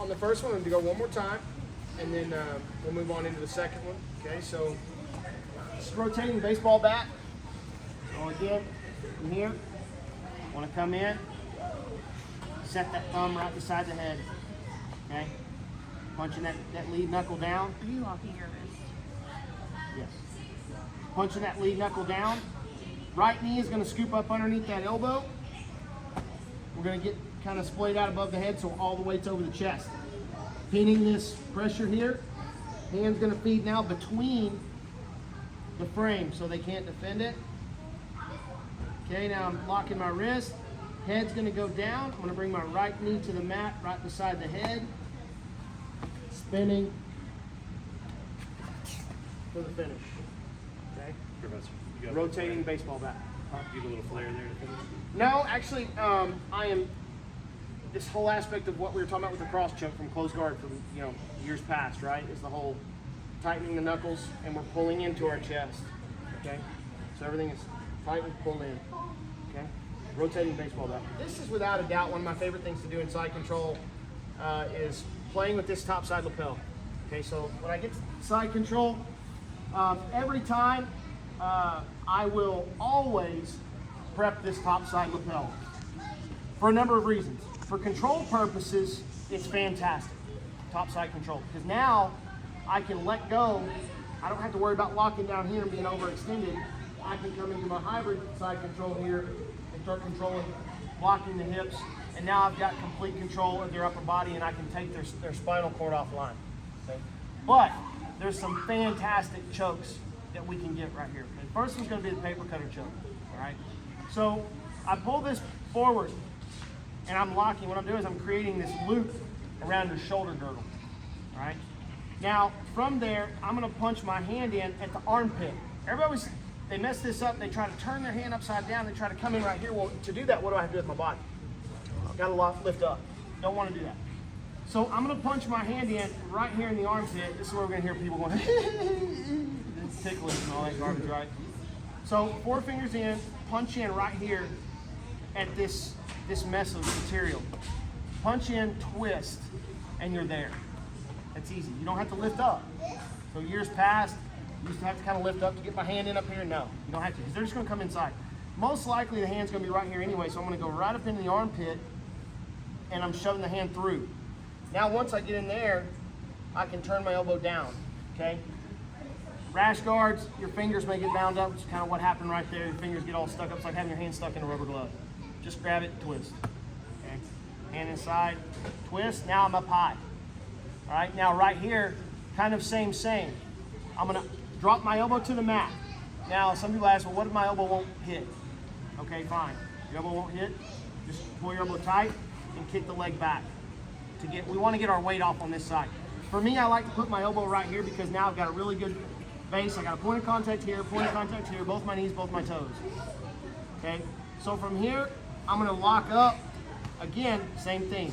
on the first one, I'm gonna go one more time, and then we'll move on into the second one. Okay, so just rotating baseball bat. So again, from here, wanna come in, set that thumb right beside the head, okay? Punching that lead knuckle down. Are you locking your wrist? Yes. Punching that lead knuckle down. Right knee is gonna scoop up underneath that elbow. We're gonna get kind of splayed out above the head so all the weight's over the chest. Pinning this pressure here. Hand's gonna feed now between the frame so they can't defend it. Okay, now I'm locking my wrist. Head's gonna go down. I'm gonna bring my right knee to the mat right beside the head. Spinning for the finish. Okay? Professor, you got Rotating baseball bat. You get a little flare there to finish? No, actually, I am, this whole aspect of what we were talking about with the cross choke from closed guard from, years past, right? Is the whole tightening the knuckles and we're pulling into our chest, okay? So everything is tight and pulled in, okay? Rotating baseball bat. This is without a doubt one of my favorite things to do in side control is playing with this top side lapel. Okay, so when I get to side control, every time I will always prep this top side lapel for a number of reasons. For control purposes, it's fantastic, top side control, because now I can let go. I don't have to worry about locking down here and being overextended. I can come into my hybrid side control here and start controlling, blocking the hips, and now I've got complete control of their upper body and I can take their spinal cord offline. Okay? But there's some fantastic chokes that we can get right here. Okay? The first one's gonna be the paper cutter choke, all right? So I pull this forward and I'm locking. What I'm doing is I'm creating this loop around your shoulder girdle, all right? Now, from there, I'm gonna punch my hand in at the armpit. Everybody they mess this up, they try to turn their hand upside down, they try to come in right here. Well, to do that, what do I have to do with my body? Gotta lift up. Don't wanna do that. So I'm gonna punch my hand in right here in the armpit. This is where we're gonna hear people going, it's ticklish and all that garbage, right? So 4 fingers in, punch in right here at this mess of material. Punch in, twist, and you're there. That's easy. You don't have to lift up. So years past, you used to have to kind of lift up to get my hand in up here. No, you don't have to, because they're just gonna come inside. Most likely the hand's gonna be right here anyway, so I'm gonna go right up into the armpit and I'm shoving the hand through. Now once I get in there, I can turn my elbow down, okay? Rash guards, your fingers may get bound up, which is kind of what happened right there. Your fingers get all stuck up. It's like having your hand stuck in a rubber glove. Just grab it, twist, okay? Hand inside, twist, now I'm up high. All right, now right here, kind of same. I'm gonna drop my elbow to the mat. Now some people ask, well, what if my elbow won't hit? Okay, fine. Your elbow won't hit, just pull your elbow tight and kick the leg back. We want to get our weight off on this side. For me, I like to put my elbow right here because now I've got a really good base. I got a point of contact here, both my knees, both my toes. Okay, so from here, I'm gonna lock up. Again, same thing.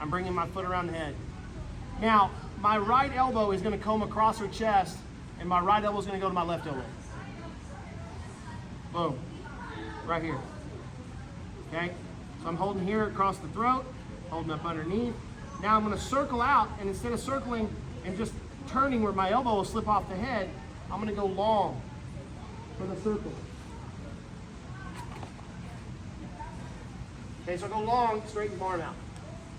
I'm bringing my foot around the head. Now, my right elbow is gonna comb across her chest and my right elbow is gonna go to my left elbow. Boom, right here. Okay, so I'm holding here across the throat, holding up underneath. Now I'm gonna circle out, and instead of circling and just turning where my elbow will slip off the head, I'm gonna go long for the circle. Okay, so go long, straighten the arm out.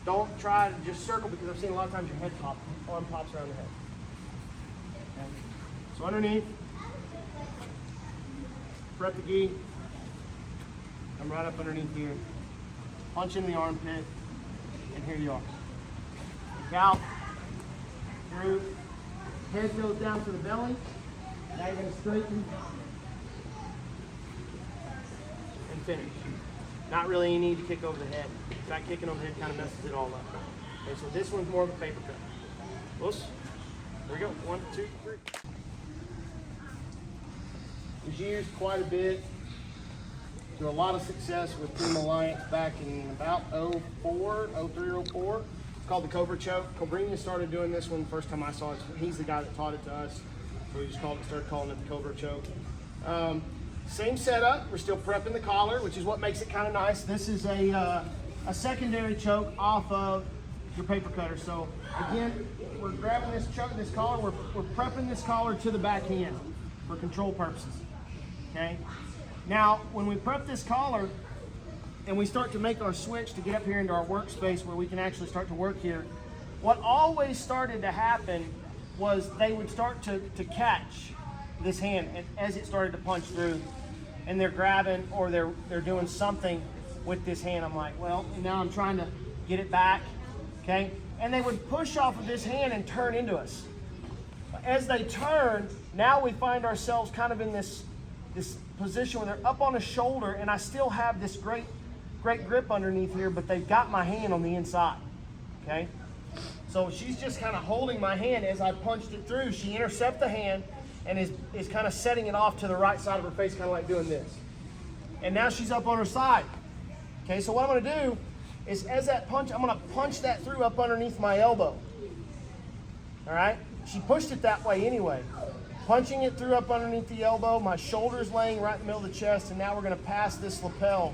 Don't try to just circle because I've seen a lot of times your head pop, arm pops around the head. Okay. So underneath, prep the gi. I'm right up underneath here. Punch in the armpit, and here you are. Scalp, through, head goes down to the belly. Now you're gonna straighten and finish. Not really any need to kick over the head. In fact, kicking over the head kind of messes it all up. Okay, so this one's more of a paper cut. Whoops. There we go. 1, 2, 3. Was used quite a bit. To a lot of success with Team Alliance back in about 04, 03 or 04. It's called the Cobra Choke. Cobrini started doing this one the first time I saw it. He's the guy that taught it to us. So we just started calling it the Cobra Choke. Same setup. We're still prepping the collar, which is what makes it kind of nice. This is a secondary choke off of your paper cutter. So again, we're grabbing this collar, we're prepping this collar to the backhand for control purposes, okay? Now, when we prep this collar and we start to make our switch to get up here into our workspace where we can actually start to work here, what always started to happen was they would start to catch this hand and as it started to punch through, and they're grabbing or they're doing something with this hand. I'm like, well, and now I'm trying to get it back, okay? And they would push off of this hand and turn into us. As they turn, now we find ourselves kind of in this position where they're up on a shoulder, and I still have this great grip underneath here, but they've got my hand on the inside, okay? So she's just kind of holding my hand as I punched it through. She intercepts the hand and is kind of setting it off to the right side of her face, kind of like doing this. And now she's up on her side. Okay, so what I'm gonna do is as that punch, I'm gonna punch that through up underneath my elbow. All right, she pushed it that way anyway. Punching it through up underneath the elbow, my shoulder's laying right in the middle of the chest, and now we're gonna pass this lapel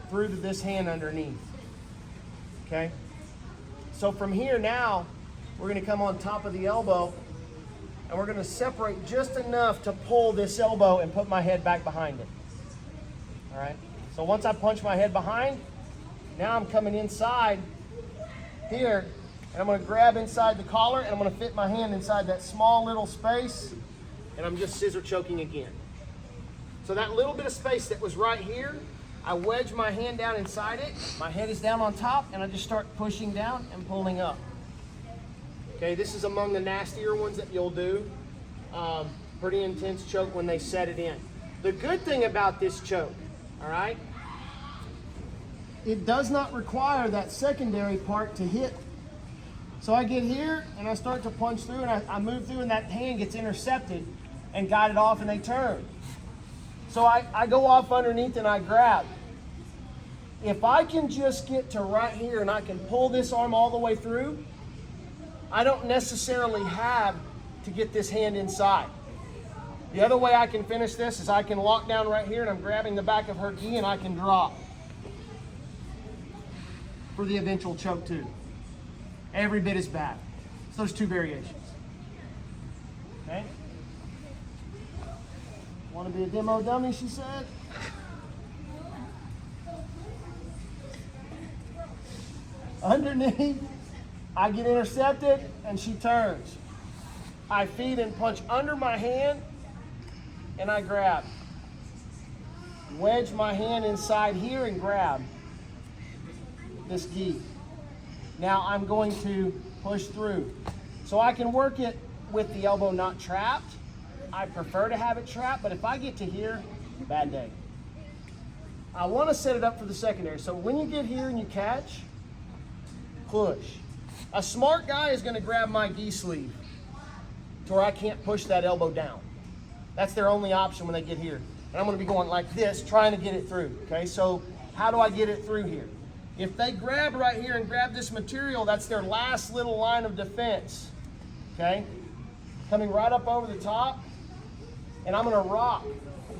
through to this hand underneath, okay? So from here now, we're gonna come on top of the elbow, and we're gonna separate just enough to pull this elbow and put my head back behind it, all right? So once I punch my head behind, now I'm coming inside here, and I'm gonna grab inside the collar, and I'm gonna fit my hand inside that small little space, and I'm just scissor choking again. So that little bit of space that was right here, I wedge my hand down inside it, my head is down on top, and I just start pushing down and pulling up. Okay, this is among the nastier ones that you'll do. Pretty intense choke when they set it in. The good thing about this choke, all right, it does not require that secondary part to hit. So I get here and I start to punch through, and I move through, and that hand gets intercepted and guided off, and they turn. So I go off underneath and I grab. If I can just get to right here and I can pull this arm all the way through, I don't necessarily have to get this hand inside. The other way I can finish this is I can lock down right here, and I'm grabbing the back of her gi, and I can drop for the eventual choke too. Every bit as bad. So there's two variations. Okay? Want to be a demo dummy, she said? Underneath, I get intercepted and she turns. I feed and punch under my hand and I grab. Wedge my hand inside here and grab this gi. Now I'm going to push through. So I can work it with the elbow not trapped. I prefer to have it trapped, but if I get to here, bad day. I want to set it up for the secondary. So when you get here and you catch, push. A smart guy is going to grab my gi sleeve to where I can't push that elbow down. That's their only option when they get here. And I'm going to be going like this, trying to get it through. Okay, so how do I get it through here? If they grab right here and grab this material, that's their last little line of defense. Okay, coming right up over the top, and I'm going to rock,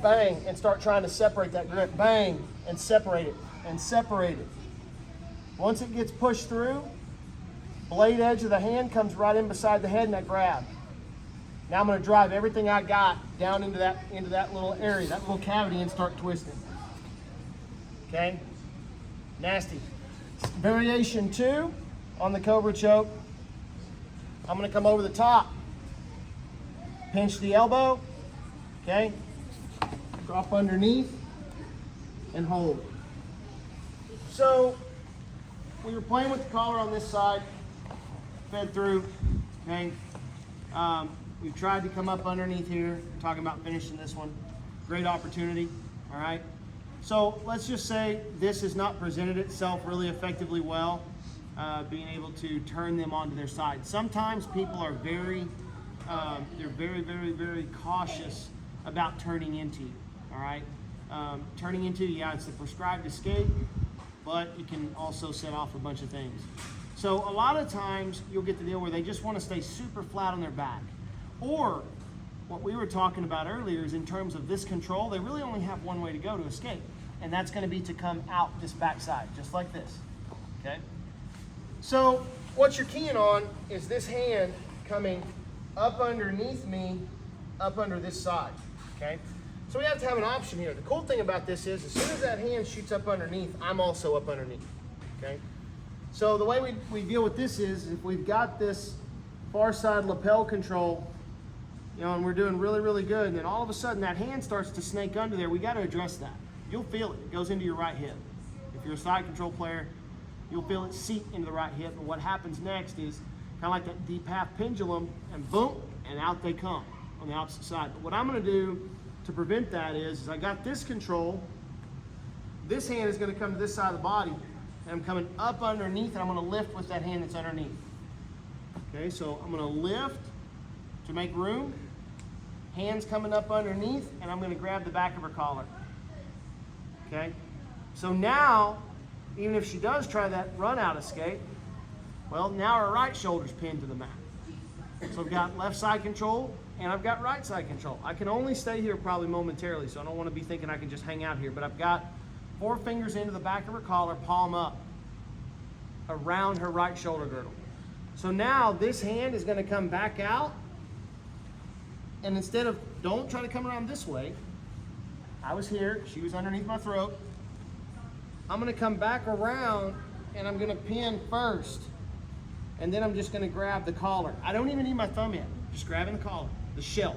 bang, and start trying to separate that grip. Bang, and separate it, and separate it. Once it gets pushed through, blade edge of the hand comes right in beside the head, and I grab. Now I'm going to drive everything I got down into that little area, that little cavity, and start twisting. Okay? Nasty. Variation 2 on the Cobra Choke. I'm going to come over the top, pinch the elbow, okay? Drop underneath and hold. So we were playing with the collar on this side, fed through, okay? We've tried to come up underneath here, talking about finishing this one. Great opportunity, all right? So let's just say this has not presented itself really effectively well, being able to turn them onto their side. Sometimes people are very cautious about turning into you, all right? Turning into, yeah, it's the prescribed escape, but it can also set off a bunch of things. So a lot of times you'll get the deal where they just want to stay super flat on their back. Or what we were talking about earlier is in terms of this control, they really only have one way to go to escape. And that's going to be to come out this backside, just like this, okay? So what you're keying on is this hand coming up underneath me, up under this side, okay? So we have to have an option here. The cool thing about this is as soon as that hand shoots up underneath, I'm also up underneath, okay? So the way we deal with this is if we've got this far side lapel control, you know, and we're doing really, really good, and then all of a sudden that hand starts to snake under there, we got to address that. You'll feel it. It goes into your right hip. If you're a side control player, you'll feel it seep into the right hip, and what happens next is kind of like that deep half pendulum, and boom, and out they come on the opposite side. But what I'm going to do to prevent that is I got this control, this hand is going to come to this side of the body, and I'm coming up underneath, and I'm going to lift with that hand that's underneath. Okay, so I'm going to lift to make room, hands coming up underneath, and I'm going to grab the back of her collar. Okay, so now, even if she does try that run out escape, well, now her right shoulder's pinned to the mat. So I've got left side control, and I've got right side control. I can only stay here probably momentarily, so I don't want to be thinking I can just hang out here, but I've got 4 fingers into the back of her collar, palm up, around her right shoulder girdle. So now this hand is going to come back out, and instead of, don't try to come around this way, I was here, she was underneath my throat, I'm going to come back around, and I'm going to pin first, and then I'm just going to grab the collar. I don't even need my thumb yet, just grabbing the collar, the shelf,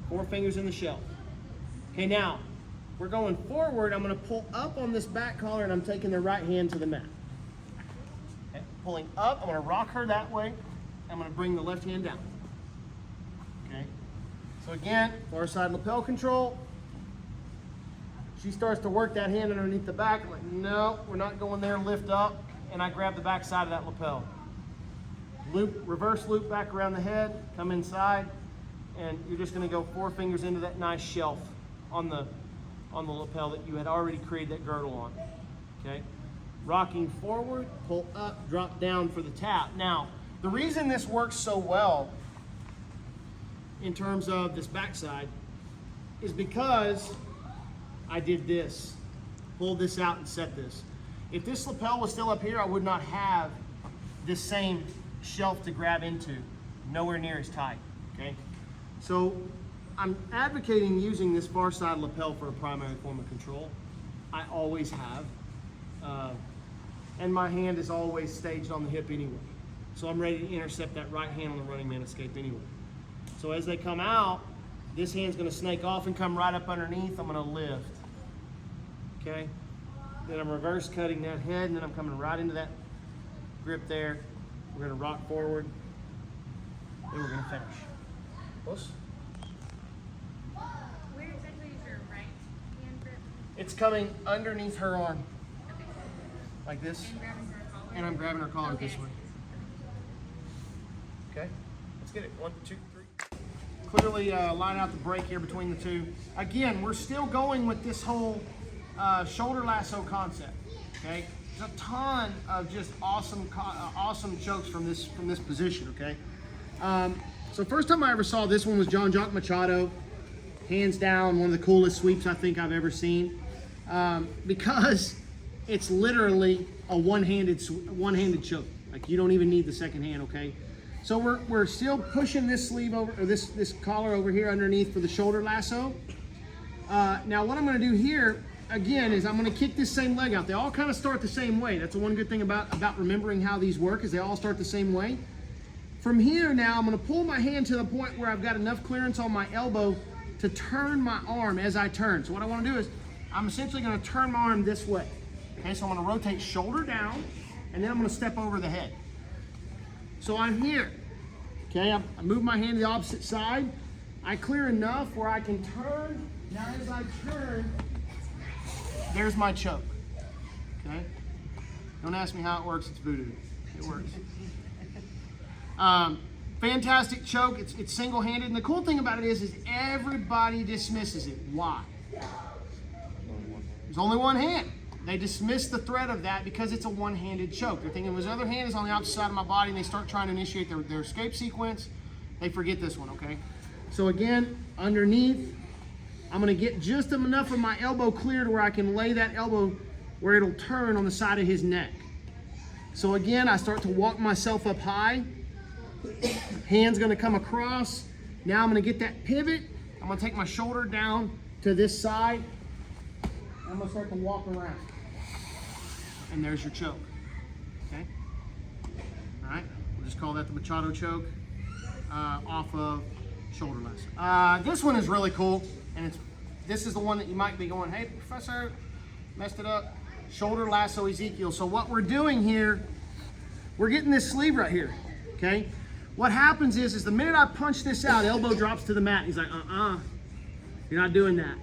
4 fingers in the shelf. Okay, now, we're going forward, I'm going to pull up on this back collar, and I'm taking the right hand to the mat. Okay, pulling up, I'm going to rock her that way, I'm going to bring the left hand down. Okay, so again, far side lapel control. She starts to work that hand underneath the back. I'm like, no, we're not going there, lift up, and I grab the back side of that lapel. Loop, reverse loop back around the head, come inside, and you're just gonna go 4 fingers into that nice shelf on the lapel that you had already created that girdle on, okay? Rocking forward, pull up, drop down for the tap. Now, the reason this works so well in terms of this backside is because I did this, pulled this out and set this. If this lapel was still up here, I would not have this same shelf to grab into, nowhere near as tight, okay? So I'm advocating using this far side lapel for a primary form of control. I always have. And my hand is always staged on the hip anyway. So I'm ready to intercept that right hand on the running man escape anyway. So as they come out, this hand's gonna snake off and come right up underneath. I'm gonna lift, okay? Then I'm reverse cutting that head, and then I'm coming right into that grip there. We're gonna rock forward, and we're gonna finish. Close. Where exactly is your right hand grip? It's coming underneath her arm, Okay. like this, And grabbing her collar? and I'm grabbing her collar Okay. this way. Okay, let's get it. 1, 2, 3. Clearly line out the break here between the two. Again, we're still going with this whole shoulder lasso concept, okay? There's a ton of just awesome chokes from this position, okay? So first time I ever saw this one was Jean-Jacques Machado. Hands down, one of the coolest sweeps I think I've ever seen. Because it's literally a one-handed choke. Like, you don't even need the second hand, okay? So we're still pushing this sleeve over, or this collar over here underneath for the shoulder lasso. Now what I'm gonna do here, again, is I'm gonna kick this same leg out. They all kind of start the same way. That's the one good thing about remembering how these work, is they all start the same way. From here now, I'm gonna pull my hand to the point where I've got enough clearance on my elbow to turn my arm as I turn. So what I wanna do is, I'm essentially gonna turn my arm this way. Okay, so I'm gonna rotate shoulder down, and then I'm gonna step over the head. So I'm here, okay, I move my hand to the opposite side. I clear enough where I can turn. Now as I turn, there's my choke, okay? Don't ask me how it works, it's voodoo. It works. Fantastic choke, it's single-handed, and the cool thing about it is everybody dismisses it. Why? There's only one hand. They dismiss the threat of that because it's a one-handed choke. They're thinking his other hand is on the opposite side of my body, and they start trying to initiate their escape sequence. They forget this one, okay? So again, underneath, I'm gonna get just enough of my elbow clear to where I can lay that elbow where it'll turn on the side of his neck. So again, I start to walk myself up high. Hand's gonna come across. Now I'm gonna get that pivot. I'm gonna take my shoulder down to this side. I'm gonna start to walk around. And there's your choke, okay? All right, we'll just call that the Machado Choke off of shoulder lasso. This one is really cool, and this is the one that you might be going, hey, Professor, messed it up. Shoulder lasso Ezekiel. So what we're doing here, we're getting this sleeve right here, okay? What happens is the minute I punch this out, elbow drops to the mat. He's like, you're not doing that.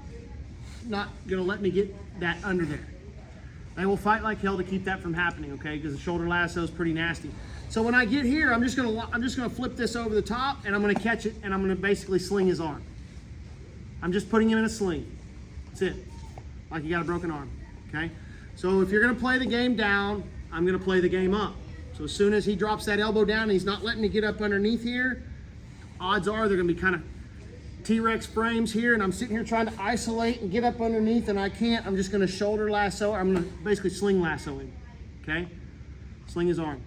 Not gonna let me get that under there. I will fight like hell to keep that from happening, okay? Because the shoulder lasso is pretty nasty. So when I get here, I'm just gonna flip this over the top, and I'm gonna catch it, and I'm gonna basically sling his arm. I'm just putting him in a sling. That's it. Like you got a broken arm, okay? So if you're gonna play the game down, I'm gonna play the game up. So as soon as he drops that elbow down and he's not letting me get up underneath here, odds are they're gonna be kind of T-Rex frames here, and I'm sitting here trying to isolate and get up underneath, and I can't. I'm just gonna shoulder lasso. I'm gonna basically sling lasso him, okay? Sling his arm.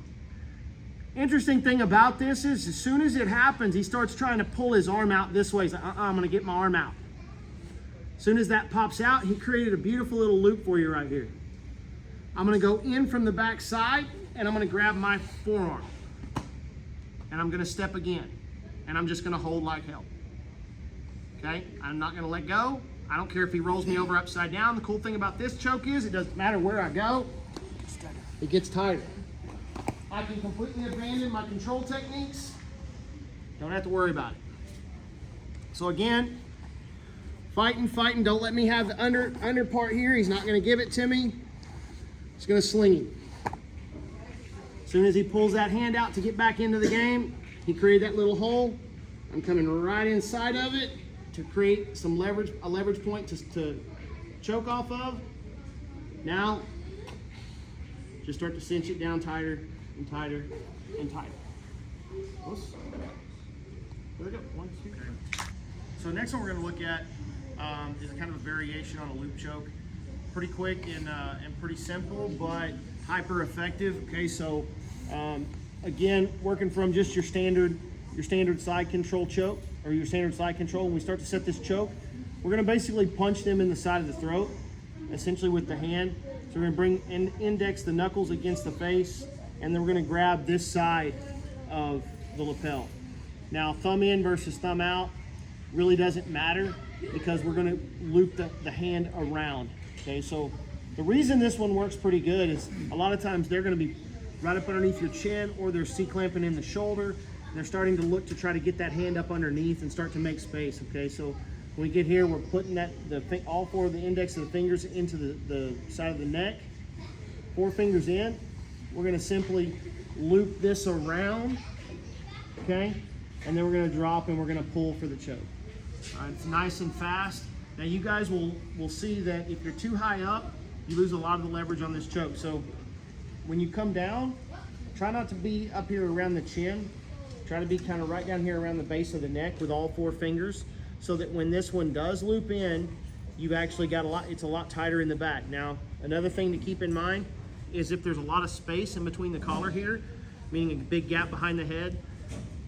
Interesting thing about this is as soon as it happens, he starts trying to pull his arm out this way. He's like, I'm gonna get my arm out. As soon as that pops out, he created a beautiful little loop for you right here. I'm gonna go in from the back side, and I'm gonna grab my forearm. And I'm gonna step again. And I'm just gonna hold like hell. Okay, I'm not gonna let go. I don't care if he rolls me over upside down. The cool thing about this choke is it doesn't matter where I go, it gets tighter. I can completely abandon my control techniques. Don't have to worry about it. So again, fighting, don't let me have the under part here. He's not gonna give it to me. Just gonna sling him. As soon as he pulls that hand out to get back into the game, he created that little hole. I'm coming right inside of it to create some leverage, a leverage point to choke off of. Now, just start to cinch it down tighter and tighter and tighter. Oops. There we go. 1, 2, 3. So next one we're going to look at is kind of a variation on a loop choke. Pretty quick and pretty simple, but hyper effective. Okay, so again, working from just your standard side control choke, or your standard side control. When we start to set this choke, we're going to basically punch them in the side of the throat, essentially with the hand. So we're going to bring index the knuckles against the face, and then we're going to grab this side of the lapel. Now, thumb in versus thumb out really doesn't matter because we're going to loop the hand around. Okay, so the reason this one works pretty good is a lot of times they're going to be right up underneath your chin, or they're C-clamping in the shoulder. They're starting to look to try to get that hand up underneath and start to make space, okay? So when we get here, we're putting all 4 of the index of the fingers into the side of the neck. 4 fingers in. We're gonna simply loop this around, okay? And then we're gonna drop and we're gonna pull for the choke. All right, it's nice and fast. Now you guys will see that if you're too high up, you lose a lot of the leverage on this choke. So when you come down, try not to be up here around the chin. Try to be kind of right down here around the base of the neck with all 4 fingers, so that when this one does loop in, you've actually got it's a lot tighter in the back. Now, another thing to keep in mind is if there's a lot of space in between the collar here, meaning a big gap behind the head,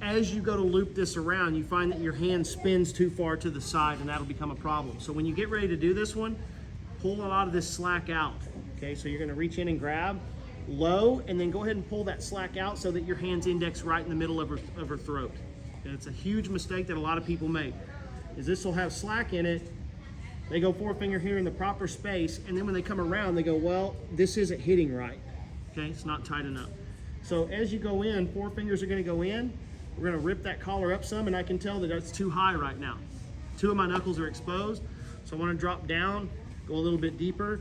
as you go to loop this around, you find that your hand spins too far to the side, and that'll become a problem. So when you get ready to do this one, pull a lot of this slack out, okay? So you're gonna reach in and grab low, and then go ahead and pull that slack out so that your hand's index right in the middle of her throat. And it's a huge mistake that a lot of people make, is this will have slack in it. They go 4-finger here in the proper space, and then when they come around, they go, well, this isn't hitting right. Okay, it's not tight enough. So as you go in, 4 fingers are gonna go in. We're gonna rip that collar up some, and I can tell that it's too high right now. 2 of my knuckles are exposed, so I wanna drop down, go a little bit deeper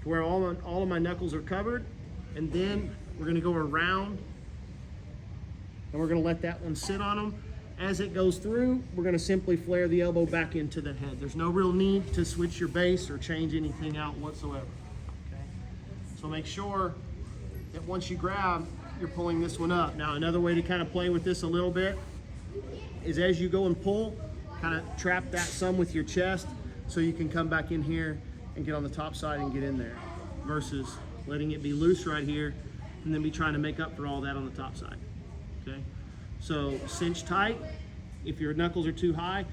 to where all of my knuckles are covered. And then we're gonna go around, and we're gonna let that one sit on them. As it goes through, we're gonna simply flare the elbow back into the head. There's no real need to switch your base or change anything out whatsoever, okay? So make sure that once you grab, you're pulling this one up. Now, another way to kind of play with this a little bit is as you go and pull, kind of trap that some with your chest so you can come back in here and get on the top side and get in there, versus letting it be loose right here and then be trying to make up for all that on the top side, okay? So cinch tight. If your knuckles are too high,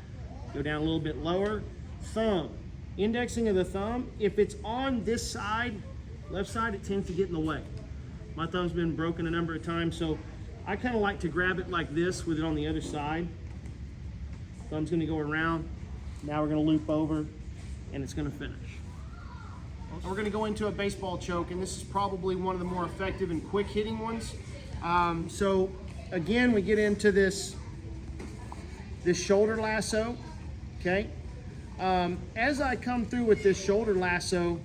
go down a little bit lower. Thumb, indexing of the thumb, if it's on this side, left side, it tends to get in the way. My thumb's been broken a number of times, so I kind of like to grab it like this with it on the other side. Thumb's gonna go around. Now we're gonna loop over, and it's gonna finish. And we're gonna go into a baseball choke, and this is probably one of the more effective and quick hitting ones. So again, we get into this shoulder lasso, okay? As I come through with this shoulder lasso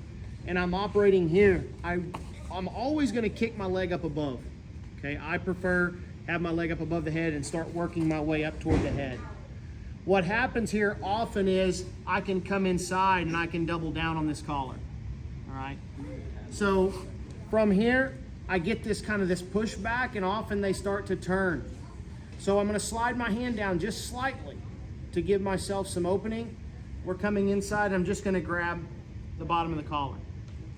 and I'm operating here, I'm always gonna kick my leg up above, okay? I prefer have my leg up above the head and start working my way up toward the head. What happens here often is I can come inside and I can double down on this collar, all right? So from here, I get this kind of this push back, and often they start to turn. So I'm gonna slide my hand down just slightly to give myself some opening. We're coming inside, I'm just gonna grab the bottom of the collar.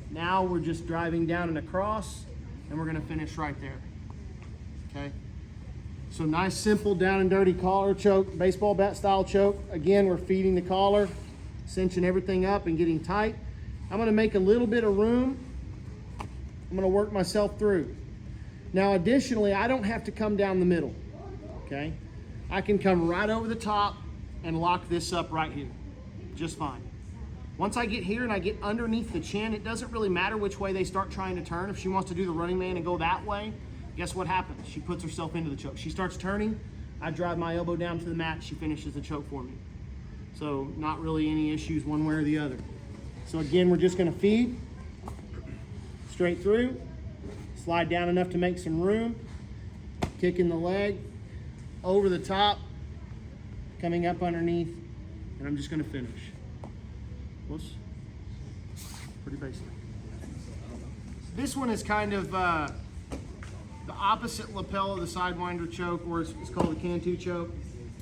Now we're just driving down and across, and we're gonna finish right there, okay? So nice, simple, down and dirty collar choke, baseball bat style choke. Again, we're feeding the collar, cinching everything up and getting tight. I'm gonna make a little bit of room. I'm gonna work myself through. Now, additionally, I don't have to come down the middle, okay? I can come right over the top and lock this up right here, just fine. Once I get here and I get underneath the chin, it doesn't really matter which way they start trying to turn. If she wants to do the running man and go that way, guess what happens? She puts herself into the choke. She starts turning, I drive my elbow down to the mat, she finishes the choke for me. So not really any issues one way or the other. So again, we're just gonna feed, straight through, slide down enough to make some room, kicking the leg, over the top, coming up underneath, and I'm just gonna finish. Whoops, pretty basic. This one is kind of the opposite lapel of the Sidewinder choke, or it's called the Cantu choke.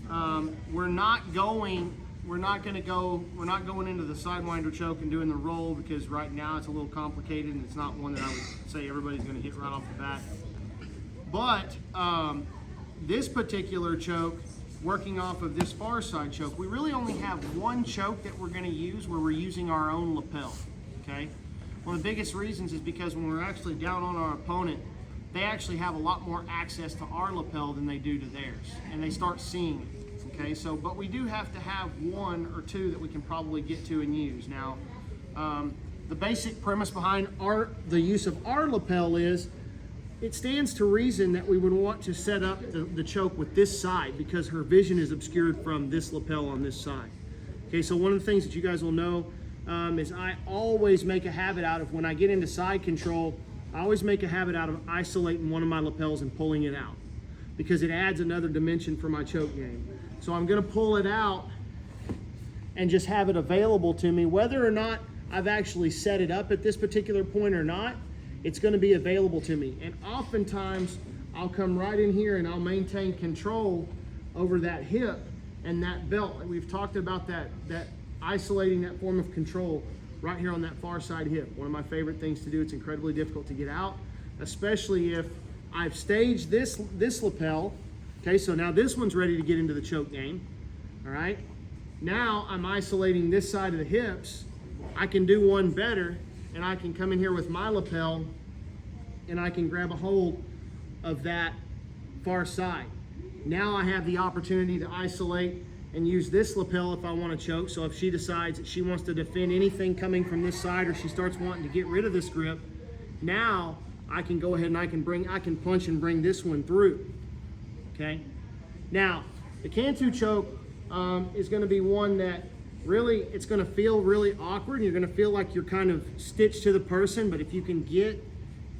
We're not going into the Sidewinder choke and doing the roll, because right now it's a little complicated and it's not one that I would say everybody's going to hit right off the bat. But this particular choke, working off of this far side choke, we really only have one choke that we're going to use where we're using our own lapel, okay? One of the biggest reasons is because when we're actually down on our opponent, they actually have a lot more access to our lapel than they do to theirs, and they start seeing it, okay? So, but we do have to have one or two that we can probably get to and use. Now, the basic premise behind the use of our lapel is, it stands to reason that we would want to set up the choke with this side, because her vision is obscured from this lapel on this side. Okay, so one of the things that you guys will know is I always make a habit out of, when I get into side control, I always make a habit out of isolating one of my lapels and pulling it out, because it adds another dimension for my choke game. So I'm gonna pull it out and just have it available to me, whether or not I've actually set it up at this particular point or not, it's gonna be available to me. And oftentimes I'll come right in here and I'll maintain control over that hip and that belt. We've talked about that isolating that form of control right here on that far side hip. One of my favorite things to do. It's incredibly difficult to get out, especially if I've staged this lapel. Okay, so now this one's ready to get into the choke game. All right, now I'm isolating this side of the hips. I can do one better, and I can come in here with my lapel and I can grab a hold of that far side. Now I have the opportunity to isolate and use this lapel if I want to choke. So if she decides that she wants to defend anything coming from this side, or she starts wanting to get rid of this grip, now I can go ahead and I can punch and bring this one through. Okay. Now the Cantu choke is going to be one that really, it's going to feel really awkward. You're going to feel like you're kind of stitched to the person, but if you can get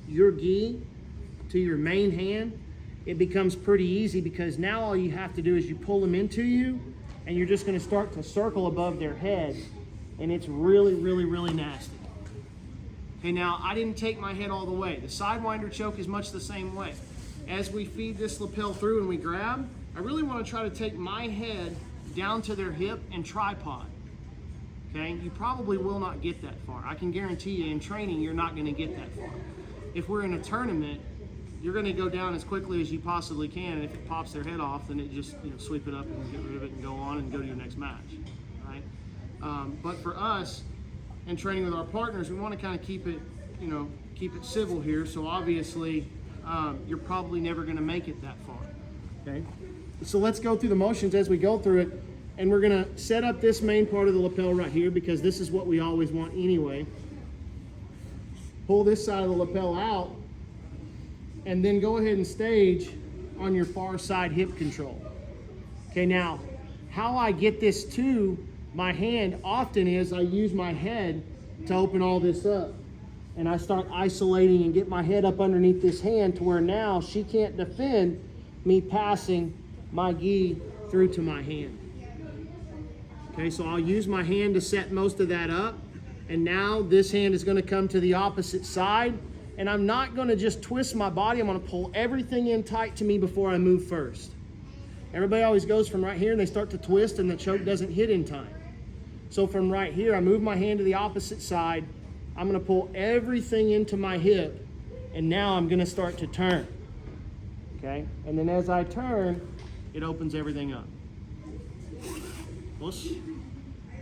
your gi to your main hand, it becomes pretty easy, because now all you have to do is you pull them into you, and you're just going to start to circle above their head, and it's really, really, really nasty. Okay, now I didn't take my head all the way. The Sidewinder choke is much the same way. As we feed this lapel through and we grab, I really want to try to take my head down to their hip and tripod. Okay, you probably will not get that far. I can guarantee you in training, you're not going to get that far. If we're in a tournament, you're going to go down as quickly as you possibly can, and if it pops their head off, then it just sweep it up and get rid of it and go on and go to your next match, right? But for us, in training with our partners, we want to kind of keep it civil here. So obviously, you're probably never going to make it that far. Okay. So let's go through the motions as we go through it, and we're going to set up this main part of the lapel right here because this is what we always want anyway. Pull this side of the lapel out, and then go ahead and stage on your far side hip control. Okay, now how I get this to my hand often is I use my head to open all this up, and I start isolating and get my head up underneath this hand to where now she can't defend me passing my gi through to my hand. Okay, so I'll use my hand to set most of that up, and now this hand is going to come to the opposite side, and I'm not going to just twist my body. I'm going to pull everything in tight to me before I move first. Everybody always goes from right here and they start to twist and the choke doesn't hit in time. So from right here, I move my hand to the opposite side. I'm going to pull everything into my hip, and now I'm going to start to turn. Okay, and then as I turn, it opens everything up. Push.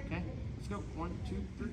Okay, let's go. 1, 2, 3.